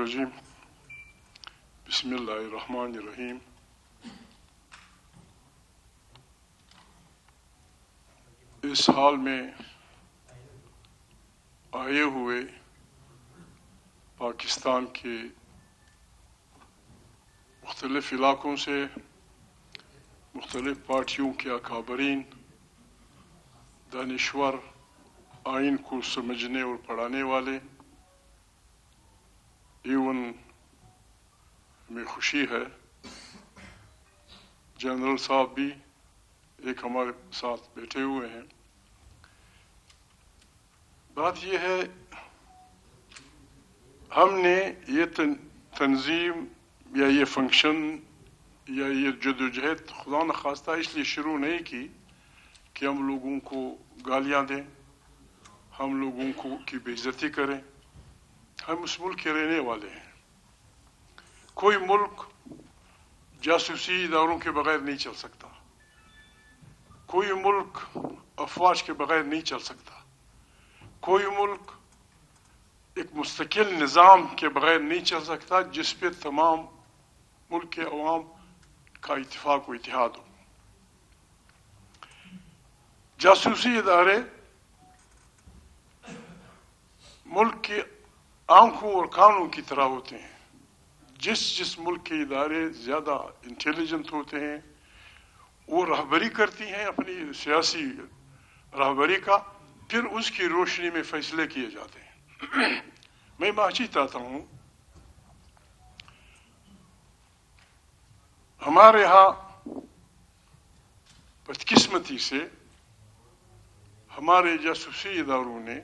الرجیم بسم اللہ الرحمن الرحیم. اس حال میں آئے ہوئے پاکستان کے مختلف علاقوں سے مختلف پارٹیوں کے اکابرین، دانشور، آئین کو سمجھنے اور پڑھانے والے، ایون ہمیں خوشی ہے جنرل صاحب بھی ایک ہمارے ساتھ بیٹھے ہوئے ہیں. بات یہ ہے، ہم نے یہ تنظیم یا یہ فنکشن یا یہ جدوجہد خدا نخواستہ اس لیے شروع نہیں کی کہ ہم لوگوں کو گالیاں دیں، ہم لوگوں کو کی بے عزتی کریں. ہم اس ملک کے رہنے والے ہیں. کوئی ملک جاسوسی اداروں کے بغیر نہیں چل سکتا، کوئی ملک افواج کے بغیر نہیں چل سکتا، کوئی ملک ایک مستقل نظام کے بغیر نہیں چل سکتا جس پہ تمام ملک کے عوام کا اتفاق و اتحاد ہو. جاسوسی ادارے ملک کے آنکھوں اور کانوں کی طرح ہوتے ہیں. جس ملک کے ادارے زیادہ انٹیلیجنٹ ہوتے ہیں وہ رہبری کرتی ہیں اپنی سیاسی رہبری کا، پھر اس کی روشنی میں فیصلے کیے جاتے ہیں. میں معافی چاہتا ہوں، ہمارے ہاں بدقسمتی سے ہمارے جاسوسی اداروں نے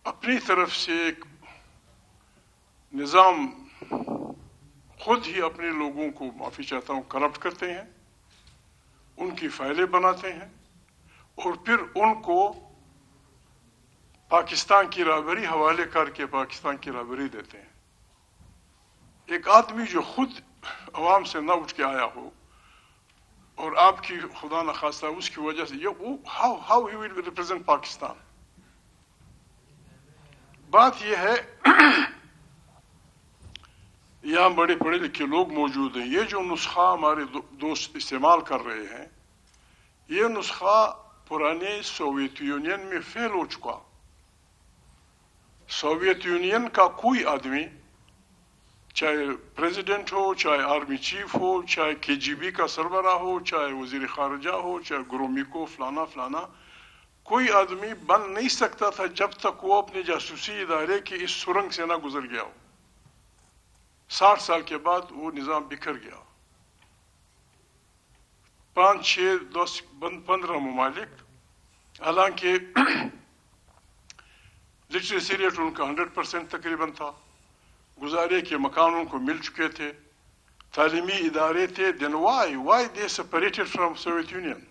اپنی طرف سے ایک نظام خود ہی اپنے لوگوں کو، معافی چاہتا ہوں، کرپٹ کرتے ہیں، ان کی فائلیں بناتے ہیں اور پھر ان کو پاکستان کی رہبری حوالے کر کے پاکستان کی رہبری دیتے ہیں. ایک آدمی جو خود عوام سے نہ اٹھ کے آیا ہو اور آپ کی خدا نخواستہ اس کی وجہ سے how he will represent Pakistan. بات یہ ہے، یہاں بڑے پڑھے لکھے لوگ موجود ہیں. یہ جو نسخہ ہمارے دوست استعمال کر رہے ہیں، یہ نسخہ پرانے سوویت یونین میں فیل ہو چکا. سوویت یونین کا کوئی آدمی، چاہے پریزیڈنٹ ہو، چاہے آرمی چیف ہو، چاہے KGB کا سربراہ ہو، چاہے وزیر خارجہ ہو، چاہے گرومیکو فلانا فلانا، کوئی آدمی بن نہیں سکتا تھا جب تک وہ اپنے جاسوسی ادارے کی اس سرنگ سے نہ گزر گیا ہو. 60 سال کے بعد وہ نظام بکھر گیا. 5 6 10 15 ممالک، حالانکہ لٹریسی ریٹ ان کا 100% تقریباً تھا، گزارے کے مکان ان کو مل چکے تھے، تعلیمی ادارے تھے. then why they separated from Soviet Union؟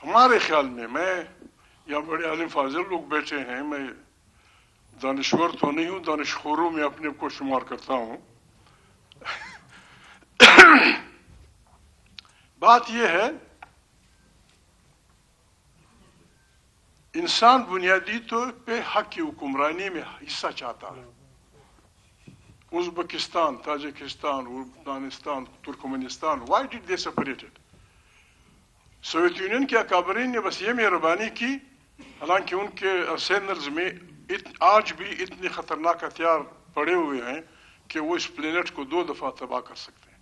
ہمارے خیال میں یہاں بڑے عالم فاضل لوگ بیٹھے ہیں، میں دانشور تو نہیں ہوں، دانشخوروں میں اپنے کو شمار کرتا ہوں. بات یہ ہے، انسان بنیادی طور پہ حق کی حکمرانی میں حصہ چاہتا ہے. Uzbekistan, Tajikistan, Afghanistan, ترکمنستان، why did they separate it؟ Soviet union کے اکابرین نے بس یہ مہربانی کی، حالانکہ ان کے ارسینلز میں آج بھی اتنے خطرناک ہتھیار پڑے ہوئے ہیں کہ وہ اس پلینٹ کو 2 دفعہ تباہ کر سکتے ہیں.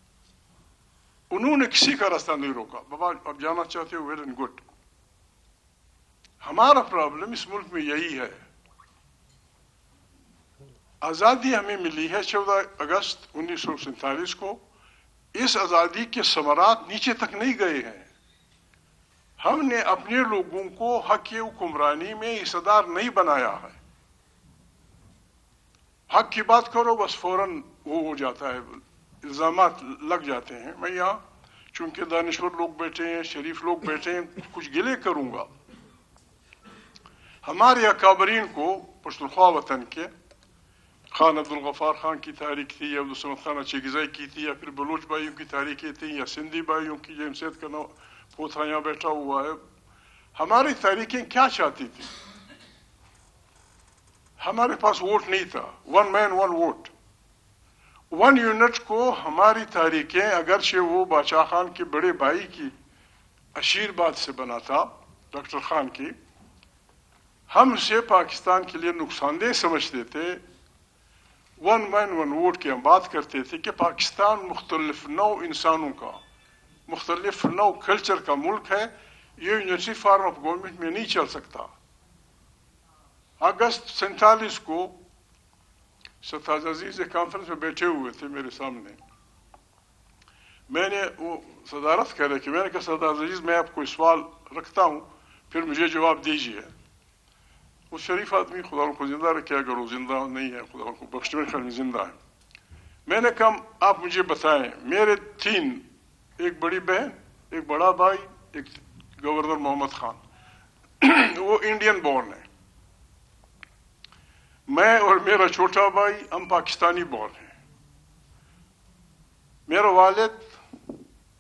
انہوں نے کسی کا راستہ نہیں روکا. بابا اب جانا چاہتے ہو، ویل اینڈ گڈ. ہمارا پرابلم اس ملک میں یہی ہے. آزادی ہمیں ملی ہے 14 اگست 1947 کو. اس آزادی کے ثمرات نیچے تک نہیں گئے ہیں. ہم نے اپنے لوگوں کو حق حکمرانی میں حصہ دار نہیں بنایا ہے. حق کی بات کرو بس فوراً وہ ہو جاتا ہے، الزامات لگ جاتے ہیں. میں یہاں چونکہ دانشور لوگ بیٹھے ہیں، شریف لوگ بیٹھے ہیں، کچھ گلے کروں گا. ہمارے اکابرین کو پشتونخوا وطن کے، خان عبدالغفار خان کی تحریک تھی، یا عبدالصمد خان اچھیگزئی کی تھی، یا پھر بلوچ بھائیوں کی تحریکیں تھیں، یا سندھی بھائیوں کی، جیمسیت کا پوتھا یہاں بیٹھا ہوا ہے. ہماری تحریکیں کیا چاہتی تھی؟ ہمارے پاس ووٹ نہیں تھا. 1 مین 1 ووٹ. 1 یونٹ کو ہماری تحریکیں اگرچہ وہ بادشاہ خان کے بڑے بھائی کی آشیرواد سے بنا تھا, ڈاکٹر خان کی, ہم اسے پاکستان کے لیے نقصان دہ سمجھتے تھے. 1 مین 1 ووٹ کی ہم بات کرتے تھے کہ پاکستان مختلف نوع انسانوں کا, مختلف نوع کلچر کا ملک ہے, یہ یونیورسٹی فارم آف گورنمنٹ میں نہیں چل سکتا. اگست 47 کو سرتاج عزیز ایک کانفرنس میں بیٹھے ہوئے تھے میرے سامنے. میں نے وہ صدارت کر رہے کہ میں نے کہا سرتاج عزیز میں آپ کو سوال رکھتا ہوں, پھر مجھے جواب دیجیے. وہ شریف آدمی خدا ان کو زندہ رکھے, اگر وہ زندہ نہیں ہے خدا ان کو بخش, میرے خیال میں زندہ ہے. میں نے کہا آپ مجھے بتائیں, میرے 3, ایک بڑی بہن, ایک بڑا بھائی, ایک گورنر محمد خان, وہ انڈین بورن ہے. میں اور میرا چھوٹا بھائی ہم پاکستانی بورن ہیں. میرا والد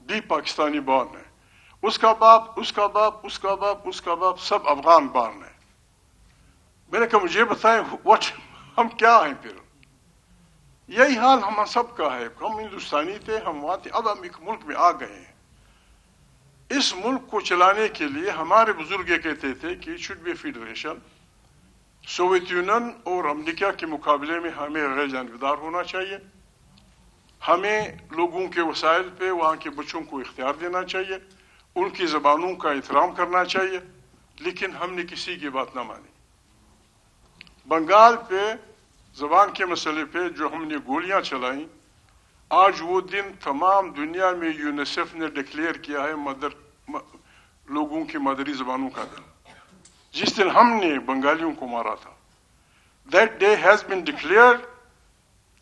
بھی پاکستانی بورن ہے. اس کا باپ, اس کا باپ, اس کا باپ, اس کا باپ سب افغان بورن ہیں. میں نے کہا مجھے بتائیں ہم کیا ہیں پھر؟ یہی حال ہم سب کا ہے. ہم ہندوستانی تھے, ہم وہاں تھے, اب ہم ایک ملک میں آ گئے ہیں. اس ملک کو چلانے کے لیے ہمارے بزرگ یہ کہتے تھے کہ it should be federation. Soviet union اور امریکہ کے مقابلے میں ہمیں غیر جانبدار ہونا چاہیے. ہمیں لوگوں کے وسائل پہ وہاں کے بچوں کو اختیار دینا چاہیے, ان کی زبانوں کا احترام کرنا چاہیے. لیکن ہم نے کسی کی بات نہ مانی. بنگال پہ زبان کے مسئلے پہ جو ہم نے گولیاں چلائیں, آج وہ دن تمام دنیا میں یونیسیف نے ڈکلیئر کیا ہے لوگوں کی مادری زبانوں کا دن. جس دن ہم نے بنگالیوں کو مارا تھا, that day has been declared.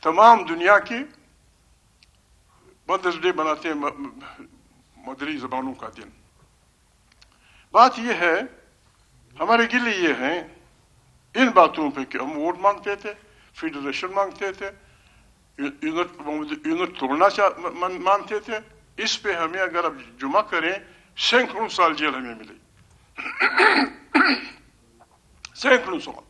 تمام دنیا کی مدرس ڈے بناتے ہیں مادری زبانوں کا دن. بات یہ ہے, ہمارے گلے یہ ہیں ان باتوں پہ کہ ہم ووٹ مانگتے تھے, فیڈریشن مانگتے تھے, یونٹ توڑنا مانتے تھے. اس پہ ہمیں اگر اب جمع کریں سینکڑوں سال جیل ہمیں ملی, سینکڑوں سال.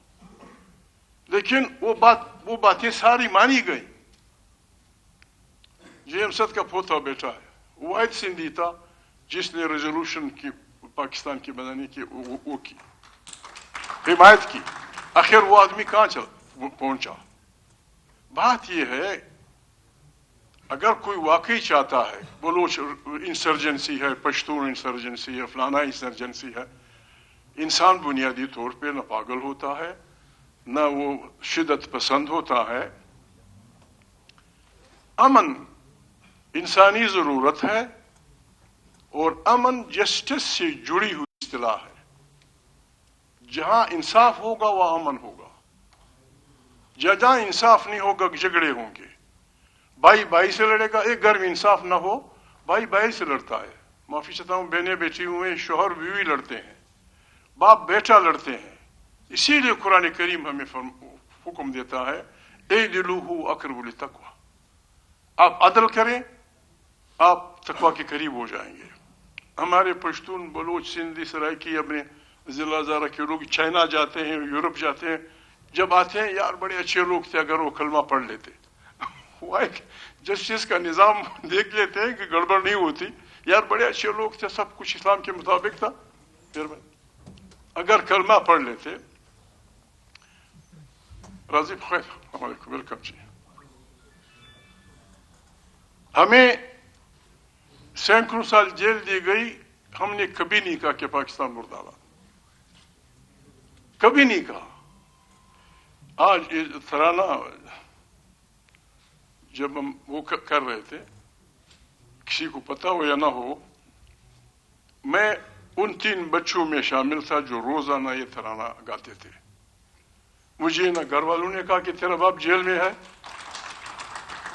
لیکن وہ باتیں ساری مانی گئی. جے ایم صد کا پوتا بیٹا ہے, واحد سندھی تھا جس نے ریزولوشن کی پاکستان کی بنانے کی وہ کی حمایت کی. آخر وہ آدمی کہاں پہنچا؟ بات یہ ہے اگر کوئی واقعی چاہتا ہے بلوچ انسرجنسی ہے, پشتون انسرجنسی ہے, فلانا انسرجنسی ہے, انسان بنیادی طور پہ نہ پاگل ہوتا ہے نہ وہ شدت پسند ہوتا ہے. امن انسانی ضرورت ہے اور امن جسٹس سے جڑی ہوئی اصطلاح ہے. جہاں انصاف ہوگا وہاں امن ہوگا, جہاں انصاف نہیں ہوگا جھگڑے ہوں گے. بھائی بھائی سے لڑے گا, ایک گھر میں انصاف نہ ہو بھائی بھائی سے لڑتا ہے. معافی چاہتا ہوں, بہنیں بیٹھی ہوئے ہیں, شوہر بیوی لڑتے ہیں, باپ بیٹا لڑتے ہیں. اسی لیے قرآن کریم ہمیں حکم دیتا ہے اعدلوا اقرب للتقوی. آپ عدل کریں, آپ تقوی کے قریب ہو جائیں گے. ہمارے پشتون بلوچ سندھی سرائکی اپنے ضلع زارہ کے لوگ چائنا جاتے ہیں, یورپ جاتے ہیں, جب آتے ہیں یار بڑے اچھے لوگ تھے اگر وہ کلمہ پڑھ لیتے. وہ ایک جسٹس کا نظام دیکھ لیتے ہیں کہ گڑبڑ نہیں ہوتی, یار بڑے اچھے لوگ تھے, سب کچھ اسلام کے مطابق تھا, پھر اگر کلمہ پڑھ لیتے. راضی خیر السلام علیکم, ویلکم جی. ہمیں سینکڑوں سال جیل دی گئی, ہم نے کبھی نہیں کہا کہ پاکستان مردہ باد, کبھی نہیں کہا. آج ترانہ جب ہم وہ کر رہے تھے, کسی کو پتا ہو یا نہ ہو, میں ان 3 بچوں میں شامل تھا جو روزانہ یہ ترانہ گاتے تھے. مجھے نہ گھر والوں نے کہا کہ تیرا باپ جیل میں ہے,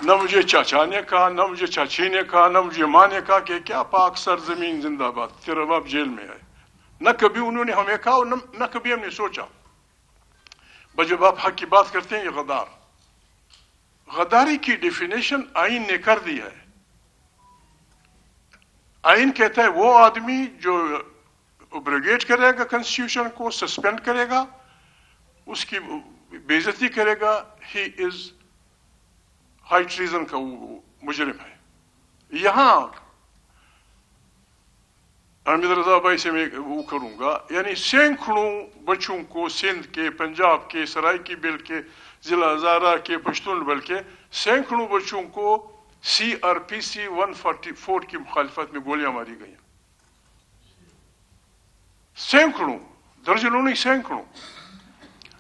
نہ مجھے چاچا نے کہا, نہ مجھے چاچی نے کہا, نہ مجھے ماں نے کہا کہ کیا پاک سرزمین زندہ باد, تیرا باپ جیل میں ہے. نہ کبھی انہوں نے ہمیں کہا اور نہ کبھی ہم نے سوچا. جب آپ حق کی بات کرتے ہیں, یہ غداری کی ڈیفینیشن آئین نے کر دی ہے. آئین کہتا ہے وہ آدمی جو ابروگیٹ کرے گا کنسٹیٹیوشن کو, سسپینڈ کرے گا, اس کی بے عزتی کرے گا, ہی از ہائی ٹریزن کا وہ مجرم ہے. یہاں حامد رضا بھائی سے میں وہ کروں گا, یعنی سینکڑوں بچوں کو سندھ کے, پنجاب کے, سرائکی بل کے, ضلع ہزارہ کے, پشتون بل کے سینکڑوں بچوں کو CRPC 144 کی مخالفت میں گولیاں ماری گئیں. سینکڑوں, درجنوں نہیں, سینکڑوں.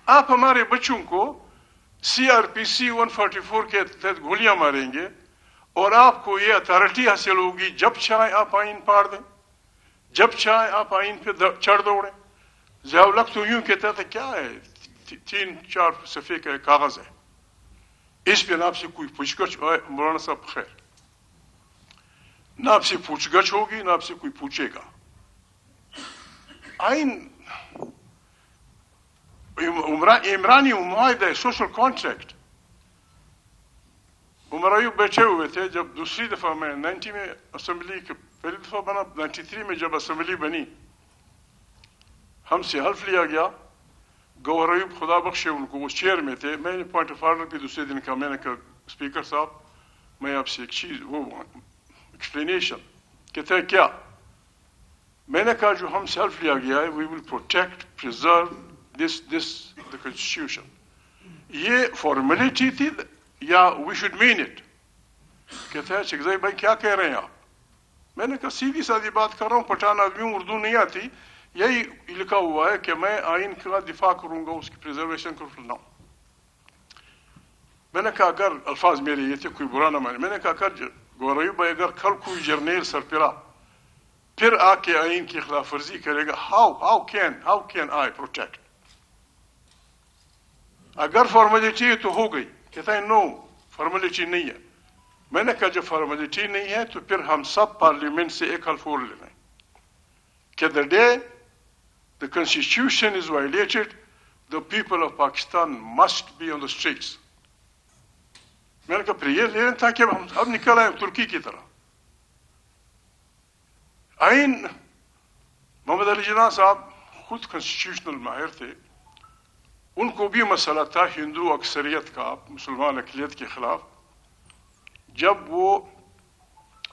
آپ ہمارے بچوں کو CRPC 144 کے تحت گولیاں ماریں گے اور آپ کو یہ اتھارٹی حاصل ہوگی جب چاہے آپ آئین پاڑ دیں, جب چاہے آپ آئین پہ چڑھ دوڑیں. ضیاء الحق تو یوں کہتا تھا کیا ہے 3-4 صفحے کا کاغذ ہے, اس پہ نہ آپ سے کوئی پوچھ گچھ, مولانا صاحب خیر, نہ آپ سے پوچھ گچھ ہوگی نہ آپ سے کوئی پوچھے گا. آئین عمرانی معاہدہ ہے, سوشل کانٹریکٹ. عمر ایوب بیٹھے ہوئے تھے جب دوسری دفعہ میں 90 میں اسمبلی کے پہلی دفعہ بنا, 93 میں جب اسمبلی بنی ہم سے حلف لیا گیا. گوہر ایوب خدا بخشے ان کو, وہ چیئر میں تھے. میں نے پوائنٹ آف آرڈر پہ دوسرے دن کہا, میں نے کہا اسپیکر صاحب میں آپ سے ایک چیز وہ ایکسپلینیشن. کہتے ہیں کیا؟ میں نے کہا جو ہم سے حلف لیا گیا ہے, we will protect preserve this the constitution, یہ فارمیلٹی تھی یا وی شوڈ مین اٹ؟ کہتے ہیں شیخزائی بھائی کیا کہہ رہے ہیں آپ؟ میں نے کہا سیدھی سادھی بات کر رہا ہوں, پٹھان آدمی ہوں, اردو نہیں آتی, یہی لکھا ہوا ہے کہ میں آئین کا دفاع کروں گا, اس کی پریزرویشن کروں گا. میں نے کہا اگر الفاظ میرے یہ تھے, کوئی برا نہ مانے, میں نے کہا اگر گوہر ایوب بھائی اگر کل کوئی جرنیل سرپرا پھر آ کے آئین کی خلاف ورزی کرے گا, ہاؤ کین آئی پروٹیکٹ؟ اگر فارمیلٹی ہے تو ہو گئی. کہتا ہے نو فارمیلٹی نہیں ہے. میں نے کہا جب فارمیلٹی نہیں ہے تو پھر ہم سب پارلیمنٹ سے ایک حلف اور لے لیں کہ the day the constitution is violated, the people of Pakistan must be on the streets. میں نے کہا پھر یہ لے لیں تاکہ ہم اب نکل آئے ترکی کی طرح. آئین محمد علی جناح صاحب خود کانسٹیٹیوشنل ماہر تھے, ان کو بھی مسئلہ تھا ہندو اکثریت کا مسلمان اقلیت کے خلاف. جب وہ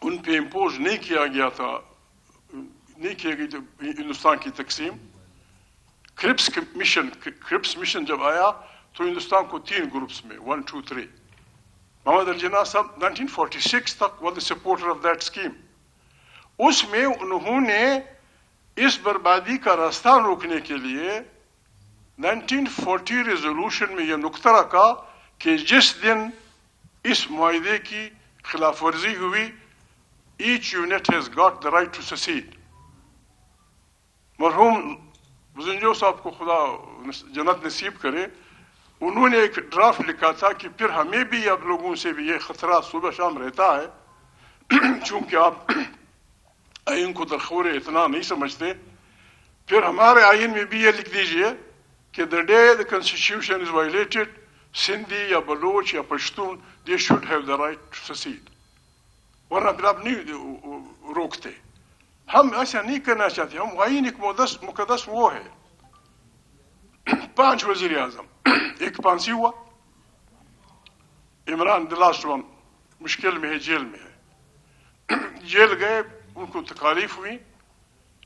ان پہ امپوز نہیں کیا گیا تھا, نہیں کیا گئی جب ہندوستان کی تقسیم, کرپس مشن جب آیا تو ہندوستان کو 3 گروپس میں 1, 2, 3. محمد علی جناح صاحب 1946 تک were the supporter of that scheme. اس میں انہوں نے اس بربادی کا راستہ روکنے کے لیے 1940 ریزولوشن میں یہ نقطہ رکھا کہ جس دن اس معاہدے کی خلاف ورزی ہوئی, each unit has got the right to secede. مرحوم بزنجو صاحب کو خدا جنت نصیب کرے, انہوں نے ایک ڈرافٹ لکھا تھا کہ پھر ہمیں بھی اب لوگوں سے بھی یہ خطرہ صبح شام رہتا ہے چونکہ آپ آئین کو درخور اتنا نہیں سمجھتے, پھر ہمارے آئین میں بھی یہ لکھ دیجئے کہ the day the constitution is violated, Sindhi یا بلوچ یا Pashtun they should have the right to secede. ورنہ پھر آپ نہیں روکتے. ہم ایسا نہیں کرنا چاہتے. ہم آئین ایک مقدس وہ ہے. 5 وزیر اعظم, ایک پانسی ہوا, عمران the last one مشکل میں ہے, جیل میں ہے, جیل گئے, ان کو تکالیف ہوئی,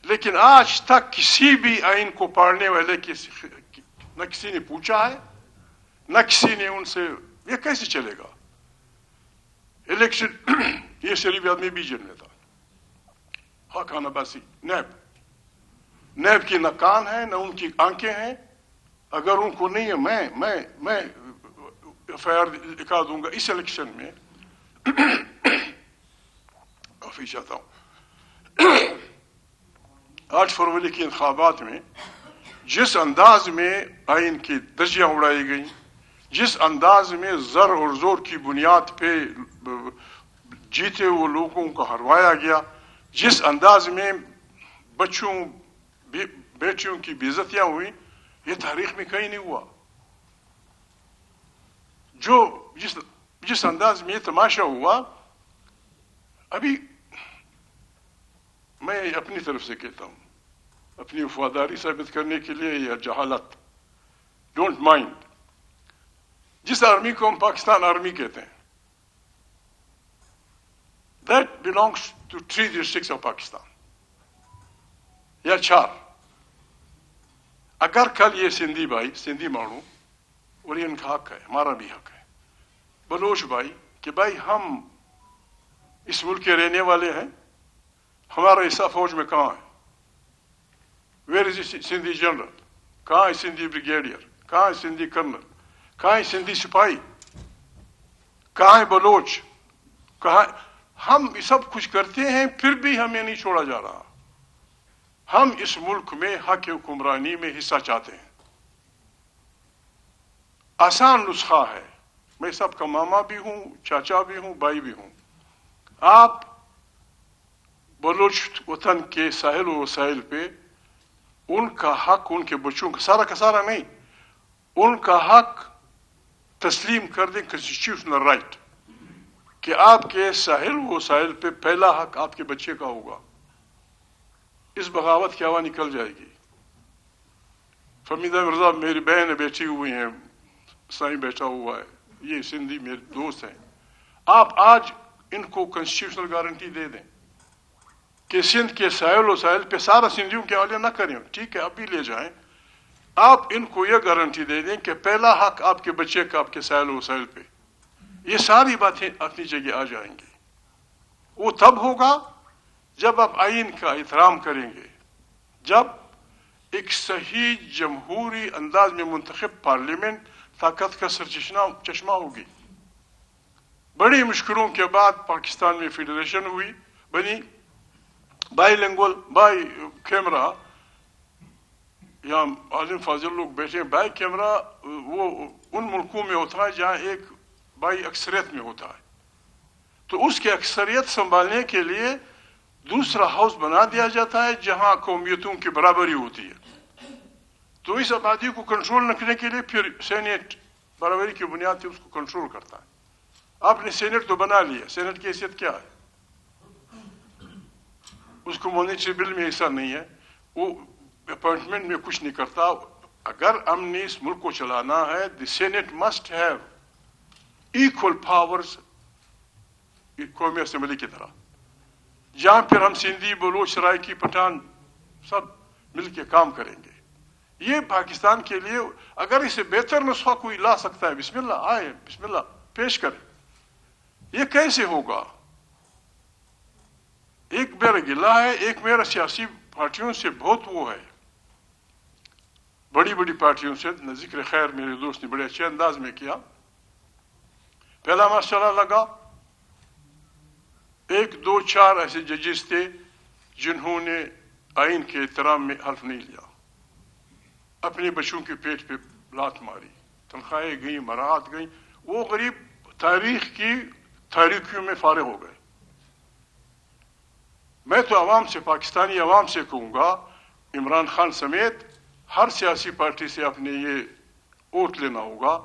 لیکن آج تک کسی بھی آئین کو پڑھنے والے نہ کسی نے پوچھا ہے, نہ کسی نے ان سے یہ کیسے چلے گا الیکشن. یہ شریف آدمی بھی جیل میں تھا, خاقان عباسی, نیب کی نہ کان ہے نہ ان کی آنکھیں ہیں. اگر ان کو نہیں ہے میں FIR لکھا دوں گا اس الیکشن میں. معافی چاہتا ہوں. 8 فروری کے انتخابات میں جس انداز میں آئین کی دھجیاں اڑائی گئیں, جس انداز میں زر اور زور کی بنیاد پہ جیتے وہ لوگوں کو ہروایا گیا, جس انداز میں بچوں بیٹیوں کی بےعزتیاں ہوئی, یہ تاریخ میں کہیں نہیں ہوا. جس انداز میں یہ تماشا ہوا, ابھی میں اپنی طرف سے کہتا ہوں, اپنی وفاداری ثابت کرنے کے لیے یا جہالت, ڈونٹ مائنڈ, جس آرمی کو ہم پاکستان آرمی کہتے ہیں, that belongs to 3 districts of Pakistan یا 4. اگر کل یہ سندھی بھائی, سندھی مانو, اور یہ ان کا حق ہے, ہمارا بھی حق ہے, بلوچ بھائی, کہ بھائی ہم اس ملک کے رہنے والے ہیں, ہمارا حصہ فوج میں کہاں ہے؟ ویئر از سندھی جنرل, کہاں ہے سندھی بریگیڈیئر, کہاں ہے سندھی کرنل, کہاں ہے سندھی سپاہی, کہاں ہے بلوچ, کہاں؟ ہم سب کچھ کرتے ہیں پھر بھی ہمیں نہیں چھوڑا جا رہا. ہم اس ملک میں حق حکمرانی میں حصہ چاہتے ہیں. آسان نسخہ ہے, میں سب کا ماما بھی ہوں, چاچا بھی ہوں, بھائی بھی ہوں. آپ بلوچ وطن کے ساحل و وسائل پہ ان کا حق, ان کے بچوں کا سارا نہیں, ان کا حق تسلیم کر دیں, کنسٹیٹیوشنل رائٹ, کہ آپ کے ساحل و وسائل پہ پہلا حق آپ کے بچے کا ہوگا. اس بغاوت کی ہوا نکل جائے گی. فمیدہ مرزا میری بہن بیٹھی ہوئی ہیں, سائیں بیٹھا ہوا ہے, یہ سندھی میرے دوست ہیں. آپ آج ان کو کنسٹیٹیوشنل گارنٹی دے دیں کہ سندھ کے ساحل و ساحل پہ سارا سندھیوں کے حوالے نہ کریں, ٹھیک ہے اب بھی لے جائیں. آپ ان کو یہ گارنٹی دے دیں کہ پہلا حق آپ کے بچے کا آپ کے ساحل و وسائل پہ. یہ ساری باتیں اپنی جگہ آ جائیں گی. وہ تب ہوگا جب آپ آئین کا احترام کریں گے, جب ایک صحیح جمہوری انداز میں منتخب پارلیمنٹ طاقت کا سرچشمہ ہوگی. بڑی مشکلوں کے بعد پاکستان میں فیڈریشن ہوئی, بنی بائی لینگول, بائی کیمرہ. یہاں عالم فاضل لوگ بیٹھے ہیں. بائی کیمرہ وہ ان ملکوں میں ہوتا ہے جہاں ایک بائی اکثریت میں ہوتا ہے, تو اس کے اکثریت سنبھالنے کے لیے دوسرا ہاؤس بنا دیا جاتا ہے جہاں قومیتوں کی برابری ہوتی ہے. تو اس آبادی کو کنٹرول رکھنے کے لیے پھر سینٹ برابری کی بنیاد سے اس کو کنٹرول کرتا ہے. آپ نے سینٹ تو بنا لیا, سینٹ کی حیثیت کیا ہے؟ اس کو مانیٹری بل میں حصہ نہیں ہے, وہ اپوائنٹمنٹ میں کچھ نہیں کرتا. اگر ہم نے اس ملک کو چلانا ہے, the senate must have equal powers قومی اسمبلی کی طرح, جہاں پھر ہم سندھی, بلوچ, سرائکی, پٹھان سب مل کے کام کریں گے. یہ پاکستان کے لیے اگر اسے بہتر نسخہ کوئی لا سکتا ہے, بسم اللہ, آئے, بسم اللہ پیش کریں. یہ کیسے ہوگا؟ ایک میرا گلہ ہے, ایک میرا سیاسی پارٹیوں سے بہت وہ ہے, بڑی بڑی پارٹیوں سے. ذکر خیر میرے دوست نے بڑے اچھے انداز میں کیا. پہلا مسئلہ لگا, 1 2 4 ایسے ججز تھے جنہوں نے آئین کے احترام میں حلف نہیں لیا, اپنے بچوں کے پیٹ پہ لات ماری, تنخواہیں گئیں, مراحت گئیں. وہ غریب تاریخ کی تاریخیوں میں فارغ ہو گئے. میں تو عوام سے, پاکستانی عوام سے کہوں گا, عمران خان سمیت ہر سیاسی پارٹی سے اپنے یہ ووٹ لینا ہوگا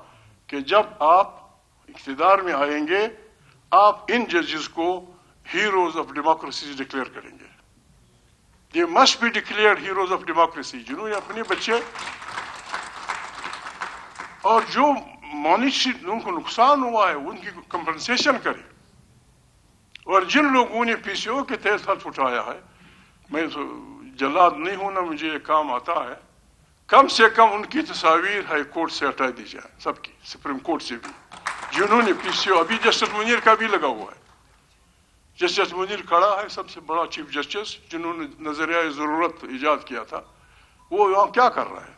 کہ جب آپ اقتدار میں آئیں گے آپ ان ججز کو ہیروز آف ڈیموکریسی ڈکلیئر کریں گے. They must be declared heroes of democracy, جنہوں نے اپنے بچے اور جو مانیٹری ان کو نقصان ہوا ہے ان کی کمپنسیشن کرے. اور جن لوگوں نے پی سی او کے تحت حلف اٹھایا ہے, میں تو جلاد نہیں ہوں نا, مجھے یہ کام آتا ہے, کم سے کم ان کی تصاویر ہائی کورٹ سے ہٹا دی جائے, سب کی, سپریم کورٹ سے بھی, جنہوں نے پی سی او. ابھی جسٹس منیر کا بھی لگا ہوا ہے. جسٹس منیر کھڑا ہے, سب سے بڑا چیف جسٹس, جنہوں نے نظریہ ضرورت ایجاد کیا تھا. وہ وہاں کیا کر رہا ہے؟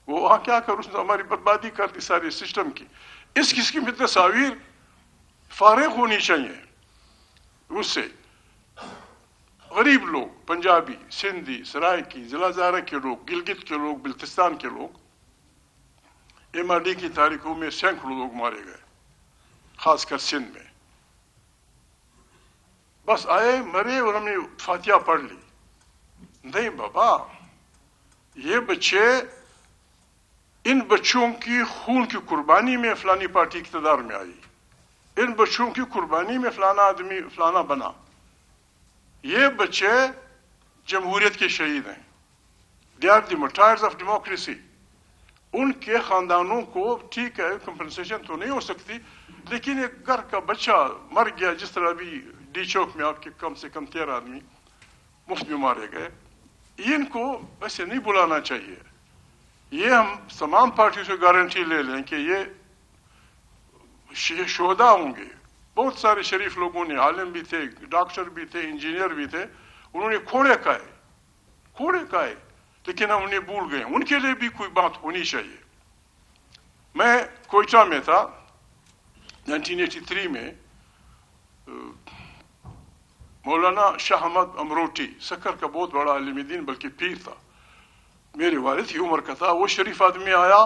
وہ وہاں کیا کر, اس نے ہماری بربادی کر دی ساری سسٹم کی. اس قسم کی تصاویر فارغ ہونی چاہیے. اس سے غریب لوگ, پنجابی, سندھی, سرائکی, ضلع زارہ کے لوگ, گلگت کے لوگ, بلتستان کے لوگ, ایم آر ڈی کی تاریخوں میں سینکڑوں لوگ مارے گئے, خاص کر سندھ میں. بس آئے, مرے اور ہم نے فاتحہ پڑھ لی. نہیں بابا, یہ بچے, ان بچوں کی خون کی قربانی میں فلانی پارٹی اقتدار میں آئی, ان بچوں کی قربانی میں فلانا آدمی فلانا بنا. یہ بچے جمہوریت کے شہید ہیں. They are the martyrs of democracy. ان کے خاندانوں کو ٹھیک ہے کمپنسیشن تو نہیں ہو سکتی، لیکن ایک گھر کا بچہ مر گیا، جس طرح بھی ڈی چوک میں آپ کے کم سے کم 13 آدمی مفت میں مارے گئے، ان کو ایسے نہیں بلانا چاہیے. یہ ہم تمام پارٹیوں سے گارنٹی لے لیں کہ یہ شہدا ہوں گے. بہت سارے شریف لوگوں نے، عالم بھی تھے، ڈاکٹر بھی تھے، انجینئر بھی تھے، انہوں نے کھوڑے کھائے، لیکن ہم انہیں بھول گئے. ان کے لیے بھی کوئی بات ہونی چاہیے. میں کوئٹہ میں تھا 1983 میں. مولانا شاہ احمد امروٹی سکر کا بہت بڑا عالم دین بلکہ پیر تھا، میرے والد کی عمر کا تھا. وہ شریف آدمی آیا،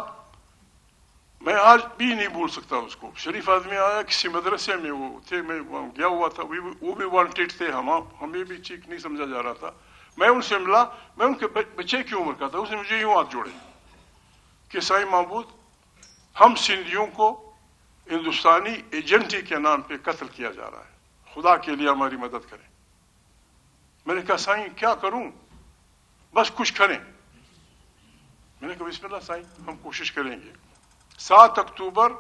میں آج بھی نہیں بھول سکتا اس کو. شریف آدمی آیا، کسی مدرسے میں وہ تھے، میں وہاں گیا ہوا تھا، وہ بھی وانٹیڈ تھے، ہمیں بھی ٹھیک نہیں سمجھا جا رہا تھا. میں ان سے ملا، میں ان کے بچے کی عمر کا تھا. اس نے مجھے یوں ہاتھ جوڑے کہ سائیں معبود، ہم سندھیوں کو ہندوستانی ایجنٹی کے نام پہ قتل کیا جا رہا ہے، خدا کے لیے ہماری مدد کریں. میں نے کہا سائیں کیا کروں، بس کچھ کریں. میں نے کہا بسم اللہ سائیں، ہم کوشش کریں گے. 7 اکتوبر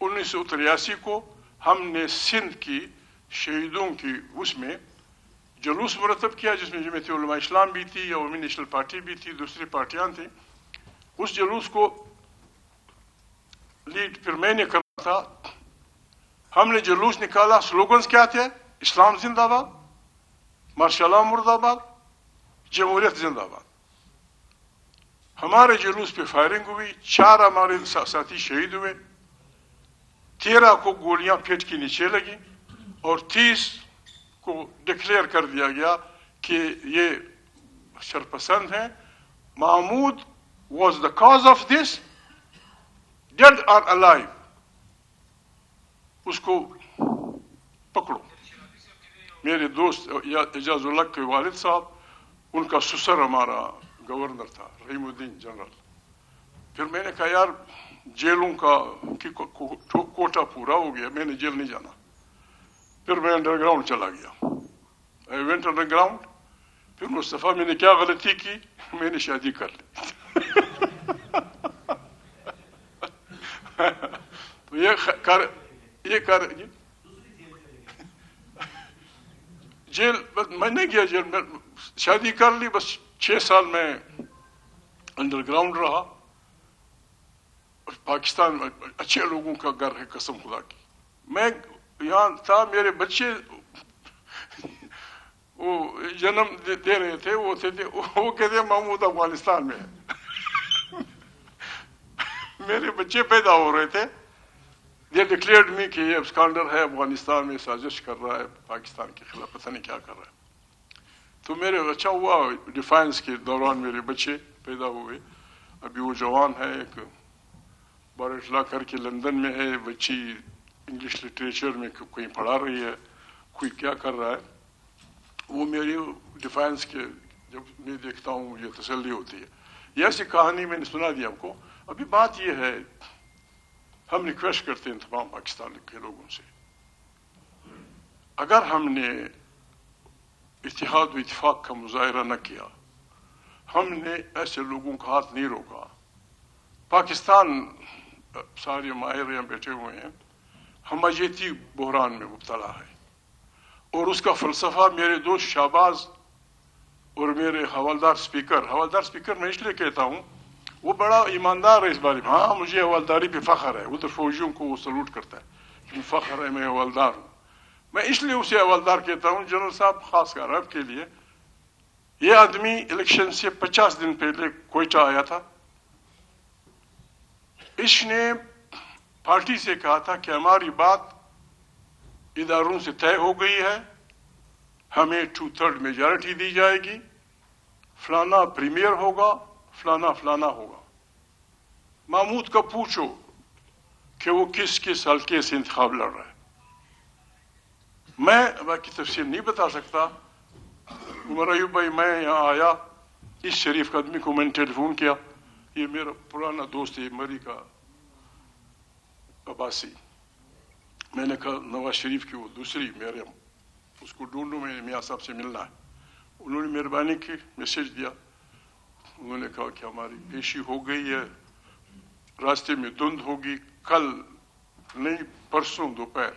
1983 کو ہم نے سندھ کی شہیدوں کی اس میں جلوس مرتب کیا، جس میں جمعیت علماء اسلام بھی تھی، عوامی نیشنل پارٹی بھی تھی، دوسری پارٹیاں تھیں. اس جلوس کو لیڈ پھر میں نے کرنا تھا. ہم نے جلوس نکالا، سلوگنز کیا تھے؟ اسلام زندہ باد، ماشاء اللہ مرد آباد، جمہوریت زندہ باد. ہمارے جلوس پہ فائرنگ ہوئی، 4 ہمارے ساتھی شہید ہوئے، 13 کو گولیاں پیٹ کے نیچے لگی، اور 30 کو ڈکلیئر کر دیا گیا کہ یہ شرپسند ہیں. Mahmood was the cause of this, dead or alive. اس کو پکڑو. میرے دوست اعجاز اللہ کے والد صاحب، ان کا سسر ہمارا گورنر تھا، رحیم الدین جنرل. پھر میں نے کہا یار جیلوں کا کوٹا پورا ہو گیا، میں نے جیل نہیں جانا. پھر میں انڈر گراؤنڈ چلا گیا. I went under ground. پھر مصطفیٰ میں نے کیا غلطی کی، میں نے شادی کر لی. تو یہ کر جیل میں نہیں گیا، جیل میں شادی کر لی. بس 6 سال میں انڈر گراؤنڈ رہا. پاکستان میں اچھے لوگوں کا گھر ہے قسم خدا کی. میں یہاں تھا، میرے بچے وہ جنم دے رہے تھے، وہ کہتے ہیں محمود افغانستان میں ہے. میرے بچے پیدا ہو رہے تھے. یہ ڈکلیئرڈ می کہ یہ اسکانڈر ہے، افغانستان میں سازش کر رہا ہے پاکستان کے خلاف، پتہ نہیں کیا کر رہا ہے. تو میرے اچھا ہوا ڈیفینس کے دوران میرے بچے پیدا ہوئے. ابھی وہ جوان ہے، ایک بارٹلا کر کے لندن میں ہے، بچی انگلش لٹریچر میں کہیں پڑھا رہی ہے، کوئی کیا کر رہا ہے. وہ میری ڈیفینس کے جب میں دیکھتا ہوں مجھے تسلی ہوتی ہے. یہ ایسی کہانی میں نے سنا دی آپ کو. ابھی بات یہ ہے، ہم ریکویسٹ کرتے ہیں تمام پاکستان کے لوگوں سے، اگر ہم نے اتحاد و اتفاق کا مظاہرہ نہ کیا، ہم نے ایسے لوگوں کا ہاتھ نہیں روکا. پاکستان سارے ماہر یہاں بیٹھے ہوئے ہیں، ہمجیتی بحران میں مبتلا ہے، اور اس کا فلسفہ میرے دوست شہباز اور میرے حوالدار اسپیکر میں اس لیے کہتا ہوں، وہ بڑا ایماندار ہے اس بارے میں. ہاں مجھے حوالداری پہ فخر ہے، ادھر فوجیوں کو وہ سلوٹ کرتا ہے کہ فخر ہے میں حوالدار ہوں. میں اس لیے اسے حوالدار کہتا ہوں، جنرل صاحب خاص کر آپ کے لیے. یہ آدمی الیکشن سے 50 دن پہلے کوئٹہ آیا تھا. اس نے پارٹی سے کہا تھا کہ ہماری بات اداروں سے طے ہو گئی ہے، ہمیں 2/3 میجارٹی دی جائے گی، فلانا پریمیئر ہوگا، فلانا ہوگا. محمود کا پوچھو کہ وہ کس حلقے سے انتخاب لڑ رہا ہے. میں باقی تفصیل نہیں بتا سکتا. عمر ایوب بھائی، میں یہاں آیا، اس شریف آدمی کو میں نے ٹیلی فون کیا، یہ میرا پرانا دوست ہے مری کا عباسی. میں نے کہا نواز شریف کی وہ دوسری میرے، اس کو ڈھونڈوں، میں میاں صاحب سے ملنا ہے. انہوں نے مہربانی کی، میسج دیا. انہوں نے کہا کہ ہماری پیشی ہو گئی ہے، راستے میں دھند ہوگی، کل نہیں پرسوں دوپہر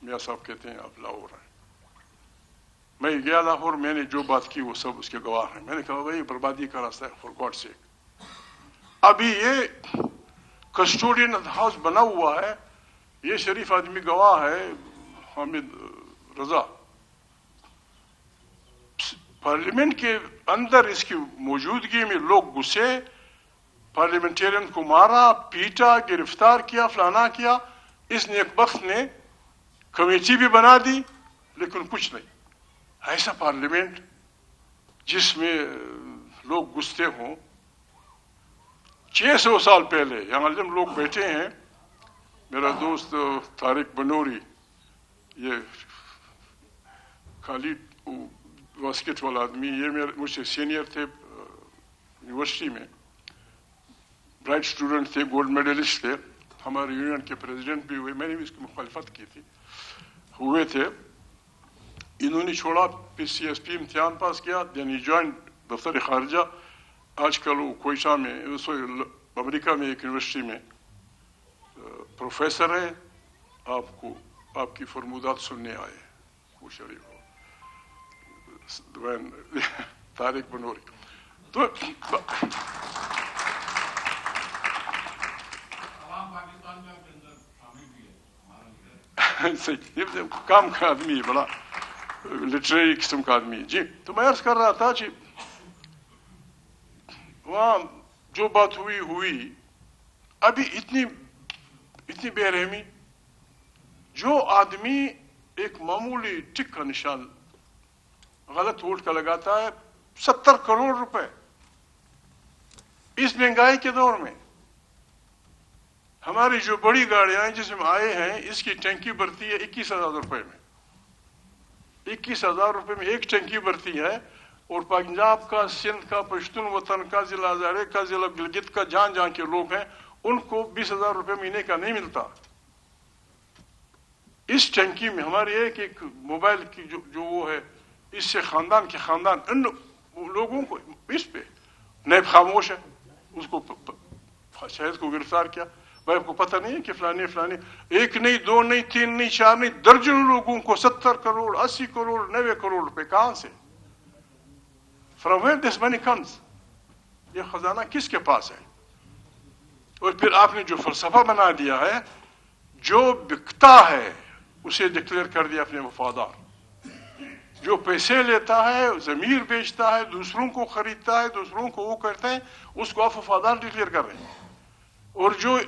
میاں صاحب کہتے ہیں آپ لاہور ہیں. میں گیا لاہور، میں نے جو بات کی وہ سب اس کے گواہ ہیں. میں نے کہا بھائی بربادی کا راستہ ہے فار گاڈ سیک. ابھی یہ کسٹوڈین ہاؤس بنا ہوا ہے، یہ شریف آدمی گواہ ہے حامد رضا، پارلیمنٹ کے اندر اس کی موجودگی میں لوگ گھسے، پارلیمنٹیرین کو مارا، پیٹا، گرفتار کیا، فلانا کیا. اس نیکبخت نے کمیٹی بھی بنا دی لیکن کچھ نہیں. ایسا پارلیمنٹ جس میں لوگ گھستے ہوں. 600 سال پہلے یہاں جب لوگ بیٹھے ہیں، میرا دوست طارق بنوری، یہ خالد باسکٹ والا آدمی، یہ مجھ سے سینئر تھے یونیورسٹی میں، برائٹ اسٹوڈنٹ تھے، گولڈ میڈلسٹ تھے، ہمارے یونین کے پریزیڈنٹ بھی ہوئے. میں نے بھی اس کی مخالفت کی تھی، ہوئے تھے. انہوں نے چھوڑا، پھر سی ایس پی امتحان پاس کیا، دین جوائن دفتر خارجہ. آج کل وہ کوئٹہ میں، امریکہ میں ایک یونیورسٹی میں پروفیسر ہے. آپ کی فرمودات سننے آئے وہ شریف طارق بنوری. تو کام کا آدمی ہے، بڑا لٹریری قسم کا آدمی. جی تو میں عرض کر رہا تھا جی، وہاں جو بات ہوئی. ابھی اتنی بے رحمی. جو آدمی ایک معمولی ٹک کا نشان غلط ووٹ کا لگاتا ہے، 70 کروڑ روپے اس مہنگائی کے دور میں. ہماری جو بڑی گاڑیاں جس میں آئے ہیں، اس کی ٹینکی بھرتی ہے 21,000 روپے میں. 21,000 روپے میں ایک ٹینکی بھرتی ہے. اور پنجاب کا، سندھ کا، پشتون وطن کا، ضلع ہزارے کا، ضلع گلگت کا، جہاں کے لوگ ہیں، ان کو 20,000 روپے مہینے کا نہیں ملتا. اس ٹینکی میں ہمارے ایک موبائل کی جو وہ ہے، اس سے خاندان کے خاندان ان لوگوں کو اس پہ نیب خاموش ہے. اس کو شاید کو گرفتار کیا. بھائی آپ کو پتہ نہیں ہے کہ فلانے ایک نہیں، دو نہیں، تین نہیں، چار نہیں، درجنوں لوگوں کو 70 کروڑ، 80 کروڑ، 90 کروڑ روپے کہاں سے؟ From where this money comes؟ یہ خزانہ کس کے پاس ہے؟ اور پھر آپ نے جو فلسفہ بنا دیا ہے، جو بکتا ہے اسے ڈکلیئر کر دیا اپنے وفادار. جو پیسے لیتا ہے، ضمیر بیچتا ہے، دوسروں کو خریدتا ہے، دوسروں کو وہ کرتے ہیں، اس کو آپ وفادار ڈکلیئر کر رہے ہیں. اور جو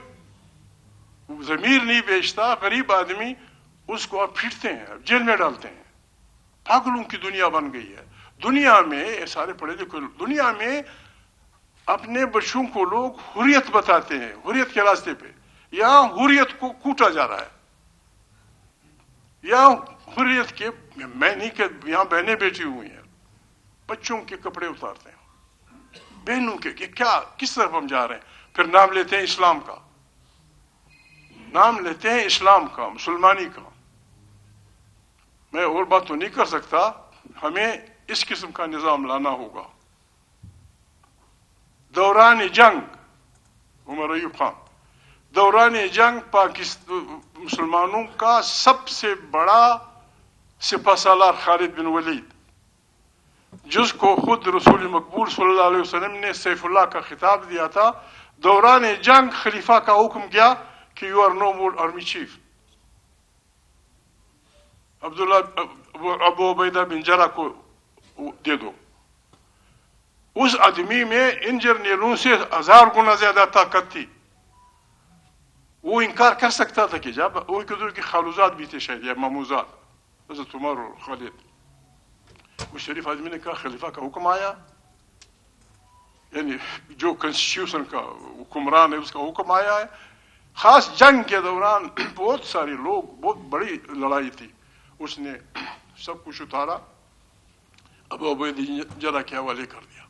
ضمیر نہیں بیچتا، غریب آدمی، اس کو آپ پھیٹتے ہیں، جیل میں ڈالتے ہیں. پاگلوں کی دنیا بن گئی ہے. دنیا میں سارے پڑھے لکھے، دنیا میں اپنے بچوں کو لوگ حریت بتاتے ہیں، حریت کے راستے پہ. یہاں حریت کو کوٹا جا رہا ہے. یہاں حریت کے، میں نہیں کہ یہاں بہنیں بیٹھی ہوئی ہیں، بچوں کے کپڑے اتارتے ہیں، بہنوں کے. کیا کس طرف ہم جا رہے ہیں؟ پھر نام لیتے ہیں اسلام کا، نام لیتے ہیں اسلام کا، مسلمانی کا. میں اور بات تو نہیں کر سکتا. ہمیں اس قسم کا نظام لانا ہوگا. دوران جنگ عمر ایوب خان، دوران جنگ مسلمانوں کا سب سے بڑا سپہ سالار خالد بن ولید، جس کو خود رسول مقبول صلی اللہ علیہ وسلم نے سیف اللہ کا خطاب دیا تھا، دوران جنگ خلیفہ کا حکم کیا کہ you are no more army chief. Abu Ubaidah bin Jarrah کو دے دو. اس آدمی میں ان جرنیلوں سے 1000 گنا زیادہ طاقت تھی. وہ انکار کر سکتا تھا کہ جب وہ کدھر کے خالوزات بھی تھے شاید، یا ماموزات، حضرت عمر اور خالد. وہ شریف آدمی نے کہا خلیفہ کا حکم آیا، یعنی جو کنسٹیٹیوشن کا حکمران ہے اس کا حکم آیا ہے. خاص جنگ کے دوران بہت سارے لوگ، بہت بڑی لڑائی تھی، اس نے سب کچھ اتارا، ابو عبیدہ جرح کے حوالے کر دیا.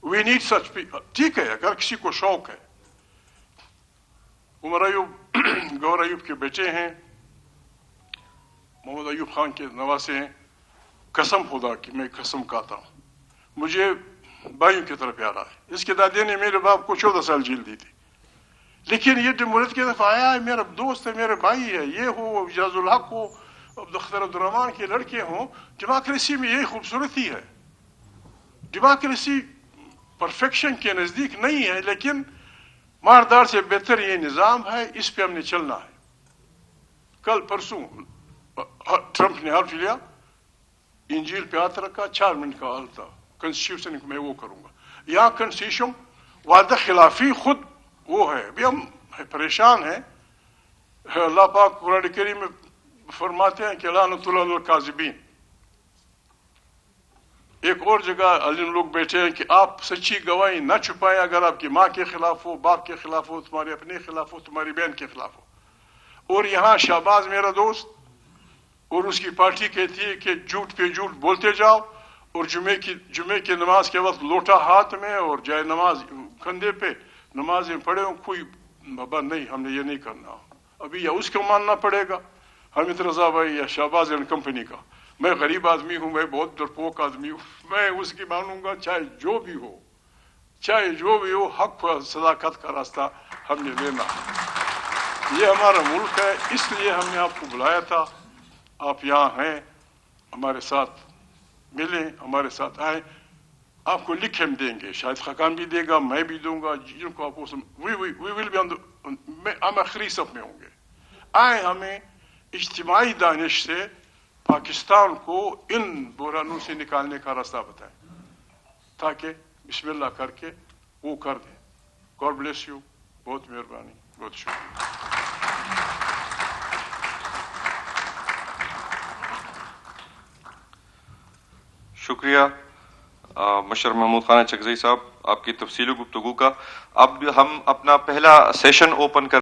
We need such people. ٹھیک ہے اگر کسی کو شوق ہے. عمر ایوب گور ایوب کے بیٹے ہیں، محمد ایوب خان کے نواسے ہیں. قسم خدا کی میں قسم کھاتا ہوں، مجھے بھائیوں کی طرف پیارا ہے. اس کے دادے نے میرے باپ کو 14 سال جیل دی تھی. لیکن یہ جمہوریت کی طرف آیا ہے، میرا دوست ہے، میرے بھائی ہے، یہ ہو اعجاز الحق ہو، اختر عبدالرحمان کے لڑکے ہوں، ڈیموکریسی میں یہی خوبصورتی ہے. ڈیموکریسی پرفیکشن کے نزدیک نہیں ہے، لیکن ماردار سے بہتر یہ نظام ہے، اس پہ ہم نے چلنا ہے. کل پرسوں ٹرمپ نے حلف لیا، انجیل پہ ہاتھ رکھا، 4 منٹ کا حلف تھا، کنسٹیٹیوشن میں وہ کروں گا. یہاں کنسٹیٹیوشن وعدہ خلافی خود وہ ہے. ابھی ہم پریشان ہیں. اللہ پاک قرآن کریم میں فرماتے ہیں کہ لعنت اللہ علی الکاذبین. ایک اور جگہ علم لوگ بیٹھے ہیں کہ آپ سچی گواہی نہ چھپائیں، اگر آپ کی ماں کے خلاف ہو، باپ کے خلاف ہو، تمہارے اپنے خلاف ہو، تمہاری بہن کے خلاف ہو. اور یہاں شہباز میرا دوست اور اس کی پارٹی کہتی ہے کہ جھوٹ پہ جھوٹ بولتے جاؤ، اور جمعے کی نماز کے وقت لوٹا ہاتھ میں اور جائے نماز کندھے پہ نمازیں پڑھے ہوں. کوئی بابا نہیں، ہم نے یہ نہیں کرنا. ابھی یا اس کو ماننا پڑے گا، حمید رضا بھائی یا شہباز اینڈ کمپنی کا. میں غریب آدمی ہوں، میں بہت ڈرپوک آدمی ہوں، میں اس کی مانوں گا چاہے جو بھی ہو، چاہے جو بھی ہو. حق و صداقت کا راستہ ہم نے لینا ہے. یہ ہمارا ملک ہے، اس لیے ہم نے آپ کو بلایا تھا. آپ یہاں ہیں، ہمارے ساتھ ملیں، ہمارے ساتھ آئیں. آپ کو لکھ ہم دیں گے، شاید خاقان بھی دے گا، میں بھی دوں گا، جن کو آپ وی ول بی ہم آخری صف میں ہوں گے. آئیں، ہمیں اجتماعی دانش سے پاکستان کو ان بحرانوں سے نکالنے کا راستہ بتائیں، تاکہ بسم اللہ کر کے وہ کر دیں. God bless you. بہت مہربانی، بہت شکریہ. شکریہ مشر محمود خان چکزئی صاحب، آپ کی تفصیلی گفتگو کا. اب ہم اپنا پہلا سیشن اوپن کر